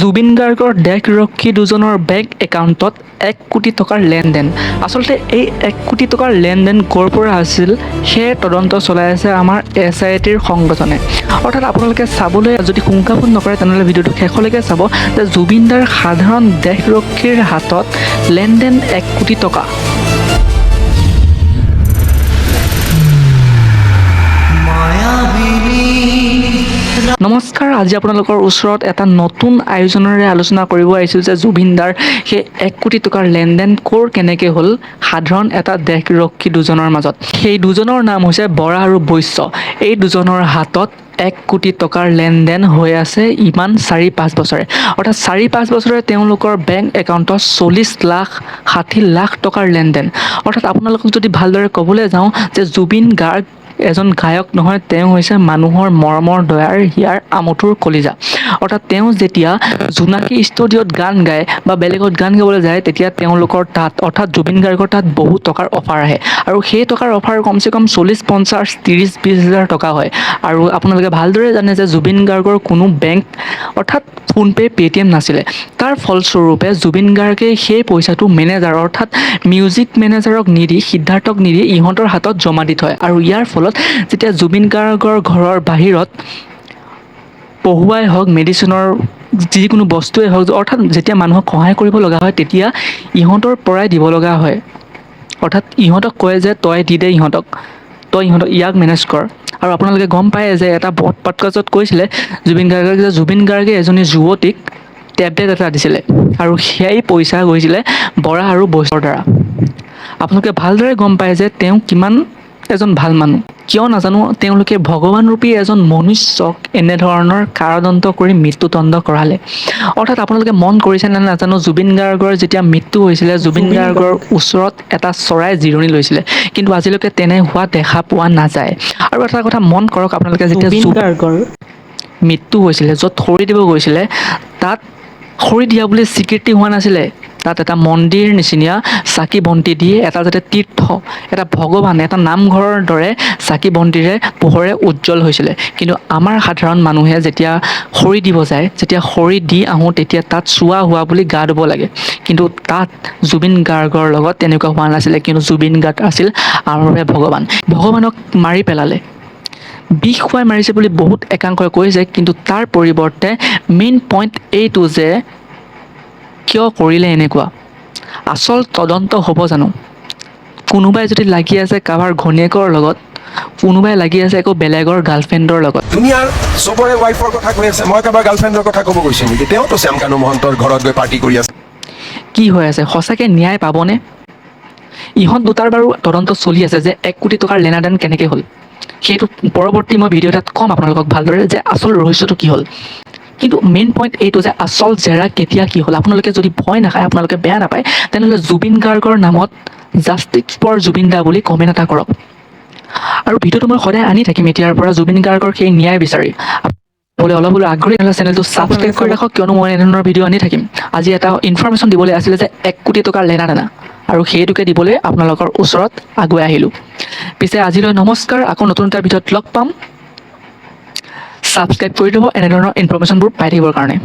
জুবিন গাৰ্গৰ দেশৰক্ষী দুজনৰ বেংক একাউণ্টত 1 কোটি টকাৰ লেনদেন। আচলতে এই 1 কোটি টকাৰ লেনদেন ক'ৰ পৰা আছিল সেয়ে তদন্ত চলাই আছে আমাৰ SITৰ সংগঠনে। অৰ্থাৎ আপোনালোকে চাবলৈ যদি শংকাবোধ নকৰে তেনেহ'লে ভিডিঅ'টো শেষলৈকে চাব যে জুবিন দাৰ সাধাৰণ দেশৰক্ষীৰ হাতত লেনদেন 1 কোটি টকা। নমস্কাৰ, আজি আপোনালোকৰ ওচৰত এটা নতুন আয়োজনেৰে আলোচনা কৰিব আহিছোঁ যে জুবিন দাৰ সেই 1 কোটি টকাৰ লেনদেন ক'ৰ কেনেকৈ হ'ল সাধাৰণ এটা দেশৰক্ষী দুজনৰ মাজত। সেই দুজনৰ নাম হৈছে বৰা আৰু বৈশ্য। এই দুজনৰ হাতত 1 কোটি টকাৰ লেনদেন হৈ আছে ইমান 4-5 বছৰে। অৰ্থাৎ 4-5 বছৰে তেওঁলোকৰ বেংক একাউণ্টত 40 লাখ 60 লাখ টকাৰ লেনদেন। অৰ্থাৎ আপোনালোকক যদি ভালদৰে ক'বলৈ যাওঁ যে জুবিন গাৰ্গ এজন গায়ক নহয়, তেওঁ হৈছে মানুহৰ মৰমৰ দয়াৰ হিয়াৰ আমঠুৰ কলিজা। অৰ্থাৎ তেওঁ যেতিয়া জোনাকী ষ্টুডিঅ'ত গান গায় বা বেলেগত গান গাবলৈ যায় তেতিয়া তেওঁলোকৰ তাত অৰ্থাৎ জুবিন গাৰ্গৰ তাত বহুত টকাৰ অফাৰ আহে আৰু সেই টকাৰ অফাৰ কমচে কম 40, 50, 30, 20 হাজাৰ টকা হয়। আৰু আপোনালোকে ভালদৰে জানে যে জুবিন গাৰ্গৰ কোনো বেংক অৰ্থাৎ ফোনপে' পে'টিএম নাছিলে। তাৰ ফলস্বৰূপে জুবিন গাৰ্গে সেই পইচাটো মেনেজাৰ অৰ্থাৎ মিউজিক মেনেজাৰক নিদি সিদ্ধাৰ্থক নিদি ইহঁতৰ হাতত জমা দি থয়। আৰু ইয়াৰ ফলত যেতিয়া জুবিন গাৰ্গৰ ঘৰৰ বাহিৰত পঢ়ুৱাই হওক মেডিচিনৰ যিকোনো বস্তুৱেই হওক অৰ্থাৎ যেতিয়া মানুহক সহায় কৰিব লগা হয় তেতিয়া ইহঁতৰ পৰাই দিব লগা হয়। অৰ্থাৎ ইহঁতক কয় যে তই দি দে ইহঁতক ইয়াক মেনেজ কৰ। আৰু আপোনালোকে গম পায় যে এটা পডকাষ্টত কৈছিলে জুবিন গাৰ্গক যে জুবিন গাৰ্গে এজনী যুৱতীক টেবলেট এটা দিছিলে আৰু সেই পইচা গৈছিলে বৰা আৰু বৈশ্যৰ দ্বাৰা। আপোনালোকে ভালদৰে গম পায় যে তেওঁ কিমান এজন ভাল মানুহ। কিয় নাজানো, তেওঁলোকে ভগৱান ৰূপী এজন মনুষ্যক এনেধৰণৰ কাৰাদণ্ড কৰি মৃত্যুদণ্ড কৰালে। অৰ্থাৎ আপোনালোকে মন কৰিছে নে নাজানো, জুবিন গাৰ্গৰ যেতিয়া মৃত্যু হৈছিলে জুবিন গাৰ্গৰ ওচৰত এটা চৰাই জিৰণি লৈছিলে, কিন্তু আজিলৈকে তেনে হোৱা দেখা পোৱা নাযায়। আৰু এটা কথা মন কৰক, আপোনালোকে যেতিয়া জুবিন গাৰ্গৰ মৃত্যু হৈছিলে য'ত খৰি দিব গৈছিলে তাত খৰি দিয়া বুলি স্বীকৃতি হোৱা নাছিলে। তাত এটা মন্দিৰ নিচিনা চাকি বন্তি দি এটা যাতে তীৰ্থ এটা ভগৱান এটা নামঘৰৰ দৰে চাকি বন্তিৰে পোহৰে উজ্জ্বল হৈছিলে। কিন্তু আমাৰ সাধাৰণ মানুহে যেতিয়া খৰি দিব যায়, যেতিয়া খৰি দি আহোঁ তেতিয়া তাত চুৱা হোৱা বুলি গা ধুব লাগে। কিন্তু তাত জুবিন গাৰ্গৰ লগত তেনেকুৱা হোৱা নাছিলে, কিন্তু জুবিন গাৰ্গ আছিল আমাৰ বাবে ভগৱানক মাৰি পেলালে। বিষ খুৱাই মাৰিছে বুলি বহুত একাংশই কৈছে, কিন্তু তাৰ পৰিৱৰ্তে মেইন পইণ্ট এইটো যে কিয় কৰিলে এনেকুৱা। আচল তদন্ত হ'ব জানো? কোনোবাই যদি লাগি আছে কাৰোবাৰ ঘনীয়েকৰ লগত, কোনোবাই লাগি আছে একো বেলেগৰ গাৰ্লফ্ৰেণ্ডৰ লগত। দুনিয়াৰ চবৰে ৱাইফৰ কথা কৈ আছে, মই কাৰোবাৰ গাৰ্লফ্ৰেণ্ডৰ কথা ক'ব গৈছোঁ নেকি? তেওঁতো শ্যামকানু মহন্তৰ ঘৰত গৈ পাৰ্টি কৰি আছে। কি হৈ আছে? সঁচাকৈ ন্যায় পাবনে? ইহঁত দুটাৰ বাৰু তদন্ত চলি আছে যে 1 কোটি টকাৰ লেনাদেন কেনেকৈ হ'ল। সেইটো পৰৱৰ্তী মই ভিডিঅ' এটাত ক'ম আপোনালোকক ভালদৰে যে আচল ৰহস্যটো কি হ'ল। কিন্তু মেইন পইণ্ট এইটো যে আচল জেৰা কেতিয়া কি হ'ল। আপোনালোকে যদি ভয় নাখায়, আপোনালোকে বেয়া নাপায়, তেনেহ'লে জুবিন গাৰ্গৰ নামত জাষ্টিছ ফৰ জুবিন দা বুলি কমেণ্ট এটা কৰক। আৰু ভিডিঅ'টো মই সদায় আনি থাকিম এতিয়াৰ পৰা জুবিন গাৰ্গৰ সেই ন্যায় বিচাৰি। বোলে অলপ হ'লেও আগ্ৰহী হ'লে চেনেলটো ছাবস্ক্ৰাইব কৰি ৰাখক, কিয়নো মই এনেধৰণৰ ভিডিঅ' আনি থাকিম। আজি এটা ইনফৰমেশ্যন দিবলৈ আছিলে যে 1 কোটি টকাৰ লেনাদেনা, আৰু সেইটোকে দিবলৈ আপোনালোকৰ ওচৰত আগুৱাই আহিলোঁ। পিছে আজিলৈ নমস্কাৰ, আকৌ নতুন এটা ভিডিঅ'ত লগ পাম। ছাবস্ক্ৰাইব কৰি দিব এনেধৰণৰ ইনফৰমেশ্যনবোৰ পাই থাকিবৰ কাৰণে।